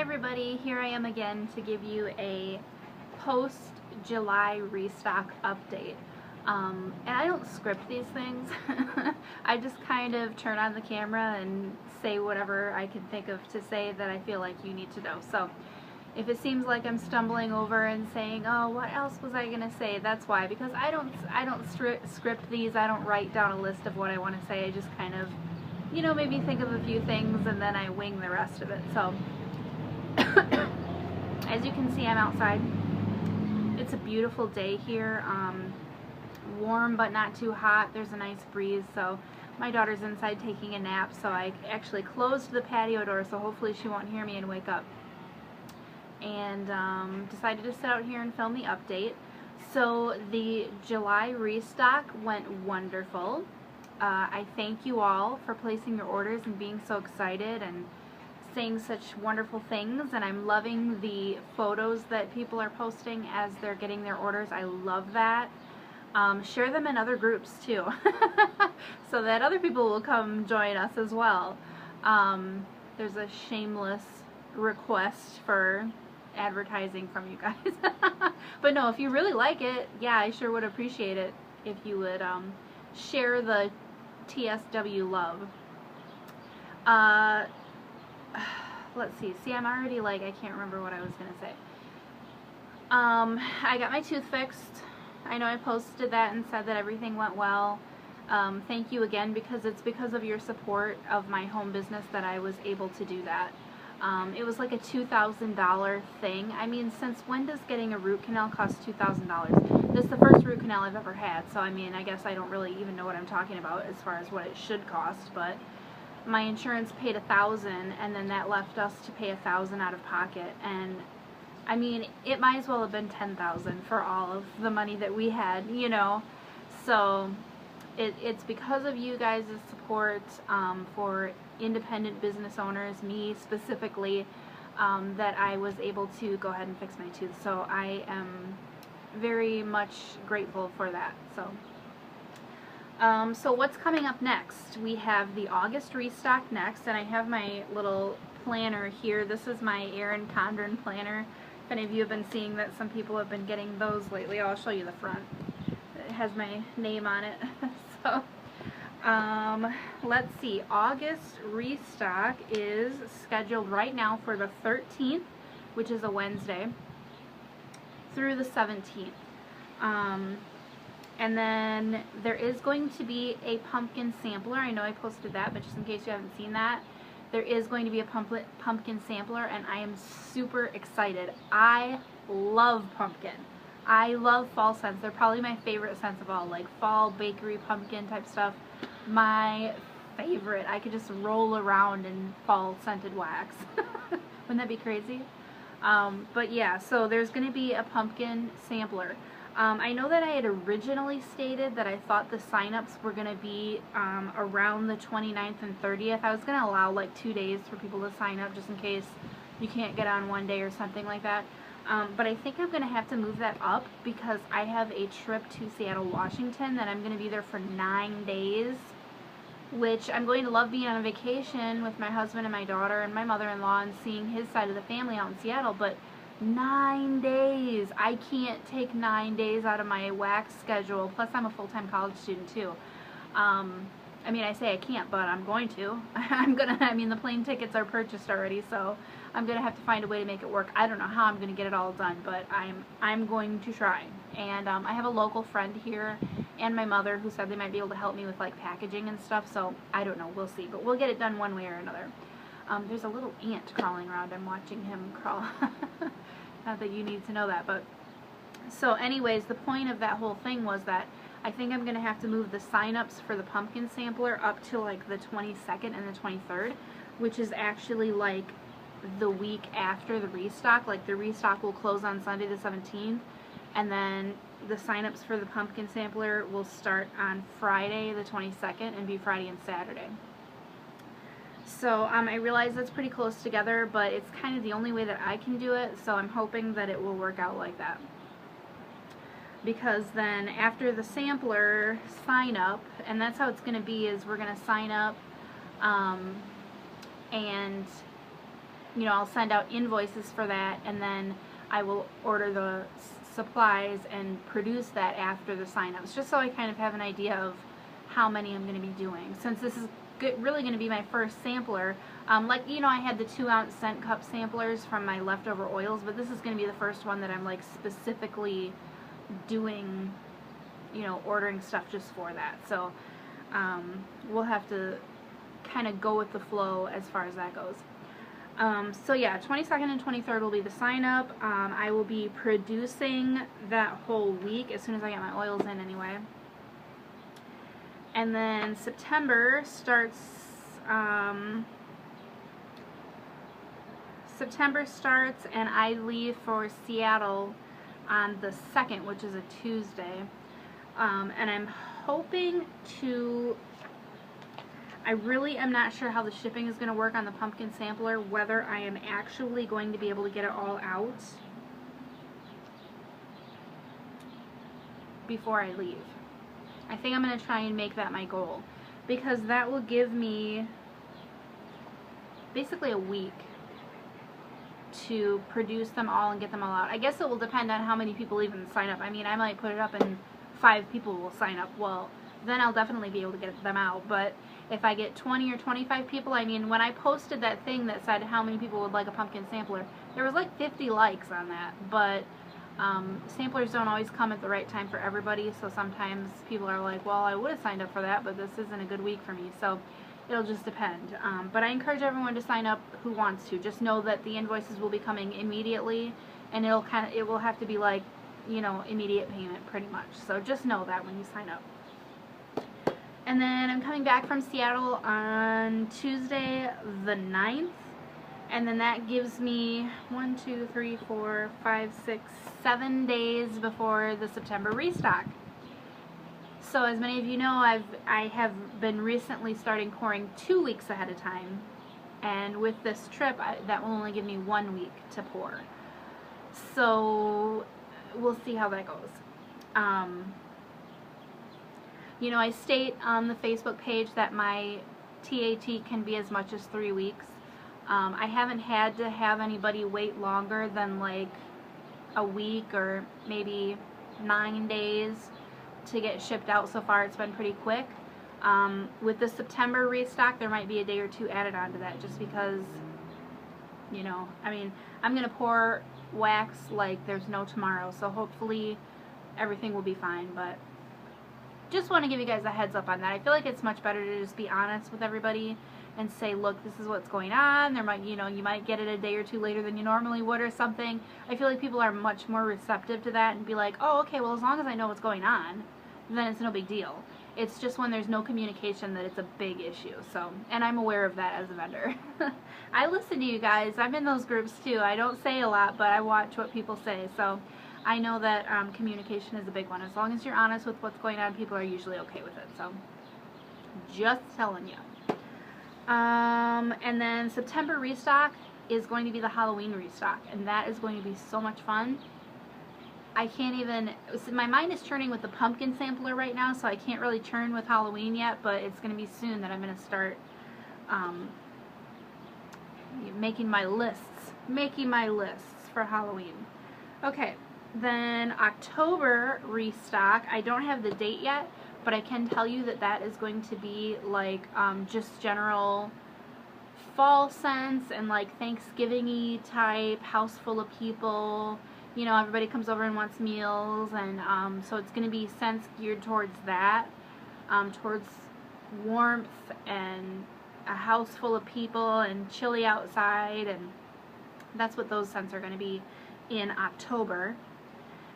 Hi everybody, here I am again to give you a post-July restock update. And I don't script these things. I just kind of turn on the camera and say whatever I can think of to say that I feel like you need to know. So if it seems like I'm stumbling over and saying, oh, what else was I going to say, that's why. Because I don't script these. I don't write down a list of what I want to say. I just kind of, you know, maybe think of a few things and then I wing the rest of it. So as you can see, I'm outside. It's a beautiful day here. Warm but not too hot. There's a nice breeze, so my daughter's inside taking a nap, so I actually closed the patio door so hopefully she won't hear me and wake up. And decided to sit out here and film the update. So the July restock went wonderful. I thank you all for placing your orders and being so excited and saying such wonderful things, and I'm loving the photos that people are posting as they're getting their orders. I love that. Share them in other groups too so that other people will come join us as well. There's a shameless request for advertising from you guys. But no, if you really like it, yeah, I sure would appreciate it if you would share the TSW love. Let's see. See, I'm already like, I can't remember what I was going to say. I got my tooth fixed. I know I posted that and said that everything went well. Thank you again, because it's because of your support of my home business that I was able to do that. It was like a $2,000 thing. I mean, since when does getting a root canal cost $2,000? This is the first root canal I've ever had, so I mean, I guess I don't really even know what I'm talking about as far as what it should cost, but my insurance paid $1,000, and then that left us to pay $1,000 out of pocket, and I mean, it might as well have been $10,000 for all of the money that we had, you know. So it's because of you guys' support for independent business owners, me specifically, that I was able to go ahead and fix my tooth. So I am very much grateful for that. So what's coming up next? We have the August restock next, and I have my little planner here. This is my Erin Condren planner. If any of you have been seeing that, some people have been getting those lately. I'll show you the front. It has my name on it. So, let's see. August restock is scheduled right now for the 13th, which is a Wednesday, through the 17th. And then there is going to be a pumpkin sampler. I know I posted that, but just in case you haven't seen that, there is going to be a pumpkin sampler, and I am super excited. I love pumpkin. I love fall scents. They're probably my favorite scents of all, like fall bakery pumpkin type stuff. My favorite. I could just roll around in fall scented wax. Wouldn't that be crazy? But yeah, so there's going to be a pumpkin sampler. I know that I had originally stated that I thought the sign-ups were going to be around the 29th and 30th. I was going to allow like 2 days for people to sign up just in case you can't get on one day or something like that. But I think I'm going to have to move that up because I have a trip to Seattle, Washington that I'm going to be there for 9 days, which I'm going to love being on a vacation with my husband and my daughter and my mother-in-law and seeing his side of the family out in Seattle, but 9 days. I can't take 9 days out of my wax schedule. Plus, I'm a full-time college student too. I mean, I say I can't, but I'm going to. I mean, the plane tickets are purchased already, so I'm gonna have to find a way to make it work. I don't know how I'm gonna get it all done, but I'm going to try. And I have a local friend here and my mother who said they might be able to help me with like packaging and stuff. So I don't know. We'll see, but we'll get it done one way or another. There's a little ant crawling around. I'm watching him crawl. Not that you need to know that, but so anyways, the point of that whole thing was that I think I'm going to have to move the sign-ups for the pumpkin sampler up to like the 22nd and the 23rd, which is actually like the week after the restock. Like the restock will close on Sunday the 17th, and then the sign-ups for the pumpkin sampler will start on Friday the 22nd and be Friday and Saturday. So I realize that's pretty close together, but it's kind of the only way that I can do it, so I'm hoping that it will work out like that. Because then after the sampler sign up, and that's how it's going to be, is we're going to sign up and you know, I'll send out invoices for that, and then I will order the supplies and produce that after the sign-ups, just so I kind of have an idea of how many I'm going to be doing. Since this is really going to be my first sampler, like, you know, I had the 2-ounce scent cup samplers from my leftover oils, but this is going to be the first one that I'm like specifically doing, you know, ordering stuff just for that. So we'll have to kind of go with the flow as far as that goes. So yeah, 22nd and 23rd will be the sign up. I will be producing that whole week as soon as I get my oils in anyway. And then September starts, and I leave for Seattle on the 2nd, which is a Tuesday. And I'm hoping to, I really am not sure how the shipping is going to work on the pumpkin sampler, whether I am actually going to be able to get it all out before I leave. I think I'm going to try and make that my goal, because that will give me basically a week to produce them all and get them all out. I guess it will depend on how many people even sign up. I mean, I might put it up and 5 people will sign up. Well, then I'll definitely be able to get them out. But if I get 20 or 25 people, I mean, when I posted that thing that said how many people would like a pumpkin sampler, there was like 50 likes on that. But samplers don't always come at the right time for everybody, so sometimes people are like, well, I would have signed up for that, but this isn't a good week for me. So it'll just depend. But I encourage everyone to sign up who wants to. Just know that the invoices will be coming immediately, and it will have to be like, you know, immediate payment pretty much. So just know that when you sign up. And then I'm coming back from Seattle on Tuesday the 9th. And then that gives me 1, 2, 3, 4, 5, 6, 7 days before the September restock. So as many of you know, I have been recently starting pouring 2 weeks ahead of time. And with this trip, that will only give me 1 week to pour. So we'll see how that goes. You know, I state on the Facebook page that my TAT can be as much as 3 weeks. I haven't had to have anybody wait longer than like a week or maybe 9 days to get shipped out. So far it's been pretty quick. With the September restock, there might be a day or 2 added onto that, just because, you know, I mean, I'm going to pour wax like there's no tomorrow, so hopefully everything will be fine. But just want to give you guys a heads up on that. I feel like it's much better to just be honest with everybody and say, look, this is what's going on. There might, you know, you might get it a day or 2 later than you normally would or something. I feel like people are much more receptive to that and be like, oh, okay, well, as long as I know what's going on, then it's no big deal. It's just when there's no communication that it's a big issue. So, and I'm aware of that as a vendor. I listen to you guys. I'm in those groups too. I don't say a lot, but I watch what people say. So I know that communication is a big one. As long as you're honest with what's going on, people are usually okay with it. So just telling you. And then September restock is going to be the Halloween restock, and that is going to be so much fun. I can't even, my mind is churning with the pumpkin sampler right now, so I can't really churn with Halloween yet, but it's going to be soon that I'm going to start making my lists for Halloween. Okay, then October restock, I don't have the date yet, but I can tell you that that is going to be like just general fall scents and like Thanksgiving-y type, house full of people. You know, everybody comes over and wants meals, and so it's going to be scents geared towards that, towards warmth and a house full of people and chilly outside, and that's what those scents are going to be in October.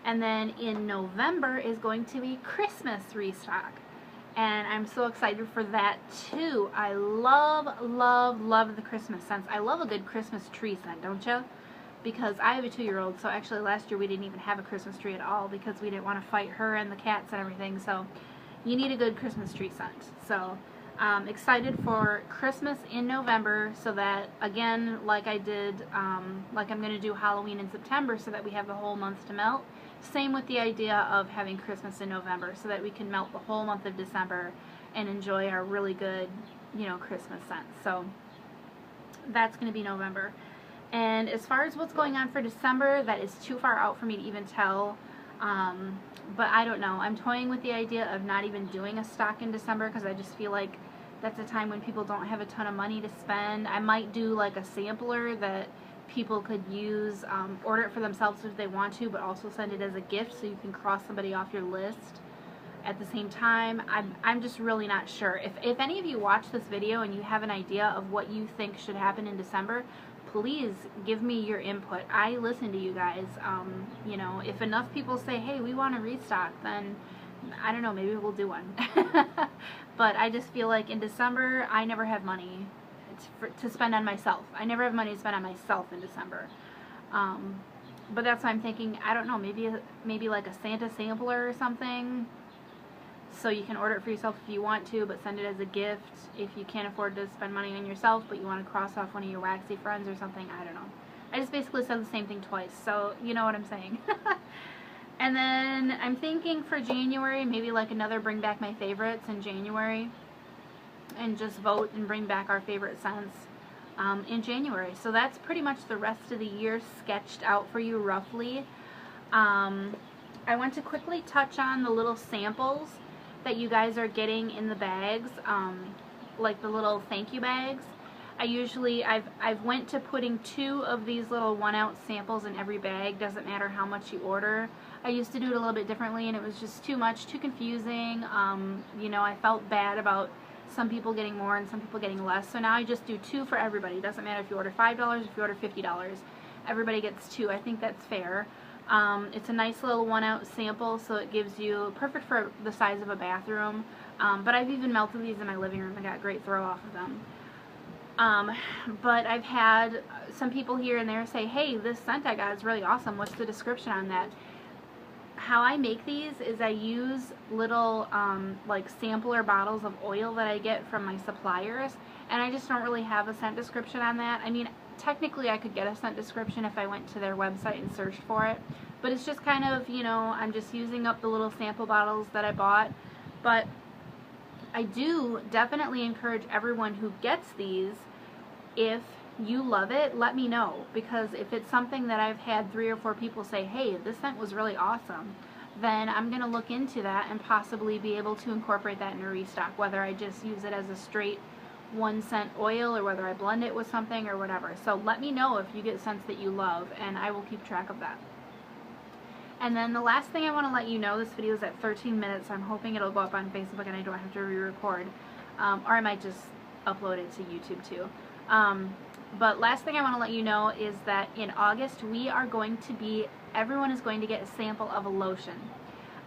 And then in November is going to be Christmas restock, and I'm so excited for that too. I love, love, love the Christmas scents. I love a good Christmas tree scent, don't you? Because I have a 2-year-old, so actually last year we didn't even have a Christmas tree at all because we didn't want to fight her and the cats and everything, so you need a good Christmas tree scent. So excited for Christmas in November, so that, again, like I did, like I'm going to do Halloween in September, so that we have the whole month to melt. Same with the idea of having Christmas in November, so that we can melt the whole month of December and enjoy our really good, you know, Christmas scents. So that's going to be November. And as far as what's going on for December, that is too far out for me to even tell. But I don't know. I'm toying with the idea of not even doing a stock in December because I just feel like that's a time when people don't have a ton of money to spend. I might do like a sampler that people could use, order it for themselves if they want to, but also send it as a gift so you can cross somebody off your list at the same time. I'm just really not sure. If any of you watch this video and you have an idea of what you think should happen in December, please give me your input. I listen to you guys. You know, if enough people say, hey, we want to restock, then I don't know, maybe we'll do one. But I just feel like in December, I never have money to spend on myself. I never have money to spend on myself in December. But that's why I'm thinking, I don't know, maybe like a Santa sampler or something. So you can order it for yourself if you want to, but send it as a gift if you can't afford to spend money on yourself, but you want to cross off one of your waxy friends or something. I don't know. I just basically said the same thing twice, so you know what I'm saying. And then I'm thinking for January, maybe like another bring back my favorites in January, and just vote and bring back our favorite scents in January. So that's pretty much the rest of the year sketched out for you roughly. I want to quickly touch on the little samples that you guys are getting in the bags, like the little thank you bags. I've went to putting 2 of these little 1-ounce samples in every bag. Doesn't matter how much you order. I used to do it a little bit differently, and it was just too much, too confusing. You know, I felt bad about some people getting more and some people getting less. So now I just do 2 for everybody. Doesn't matter if you order $5, if you order $50. Everybody gets 2. I think that's fair. It's a nice little 1-ounce sample, so it gives you, perfect for the size of a bathroom, but I've even melted these in my living room and got great throw off of them. But I've had some people here and there say, hey, this scent I got is really awesome, what's the description on that? How I make these is I use little like sampler bottles of oil that I get from my suppliers, and I just don't really have a scent description on that. I mean, technically I could get a scent description if I went to their website and searched for it, but it's just kind of, you know, I'm just using up the little sample bottles that I bought. But I do definitely encourage everyone who gets these, if you love it, let me know, because if it's something that I've had 3 or 4 people say, hey, this scent was really awesome, then I'm going to look into that and possibly be able to incorporate that in a restock, whether I just use it as a straight 1 cent oil or whether I blend it with something or whatever. So let me know if you get scents that you love, and I will keep track of that. And then the last thing I want to let you know, this video is at 13 minutes, so I'm hoping it'll go up on Facebook and I don't have to re-record, or I might just upload it to YouTube too. But last thing I want to let you know is that in August we are going to be, everyone is going to get a sample of a lotion.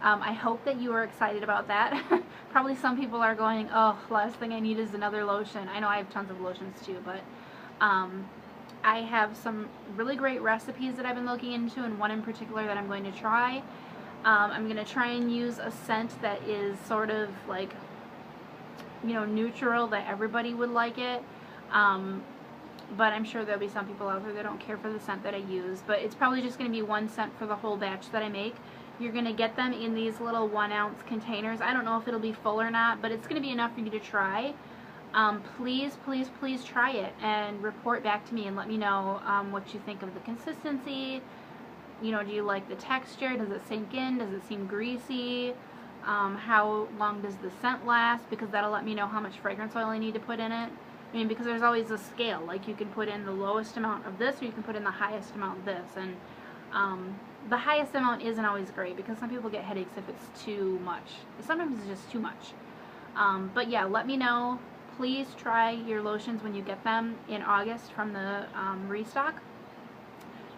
I hope that you are excited about that. Probably some people are going, oh, last thing I need is another lotion. I know I have tons of lotions too, but I have some really great recipes that I've been looking into, and one in particular that I'm going to try. I'm going to try and use a scent that is sort of like, you know, neutral, that everybody would like it. But I'm sure there'll be some people out there that don't care for the scent that I use. But it's probably just going to be 1 scent for the whole batch that I make. You're going to get them in these little 1-ounce containers. I don't know if it'll be full or not, but it's going to be enough for you to try. Please, please, please try it and report back to me and let me know what you think of the consistency. You know, do you like the texture? Does it sink in? Does it seem greasy? How long does the scent last? Because that'll let me know how much fragrance oil I need to put in it. I mean, because there's always a scale. Like, you can put in the lowest amount of this, or you can put in the highest amount of this. And the highest amount isn't always great, because some people get headaches if it's too much. Sometimes it's just too much. But yeah, let me know. Please try your lotions when you get them in August from the Restock.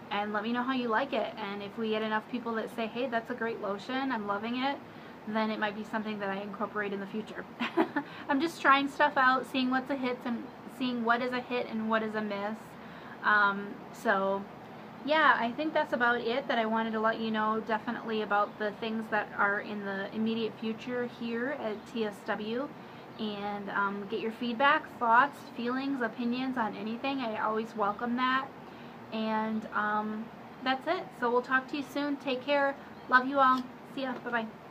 And let me know how you like it. And if we get enough people that say, hey, that's a great lotion, I'm loving it, then it might be something that I incorporate in the future. I'm just trying stuff out, seeing what's a hit and seeing what is a hit and what is a miss. So yeah, I think that's about it that I wanted to let you know definitely about the things that are in the immediate future here at TSW. And get your feedback, thoughts, feelings, opinions on anything. I always welcome that. And that's it. So we'll talk to you soon. Take care. Love you all. See ya. Bye-bye.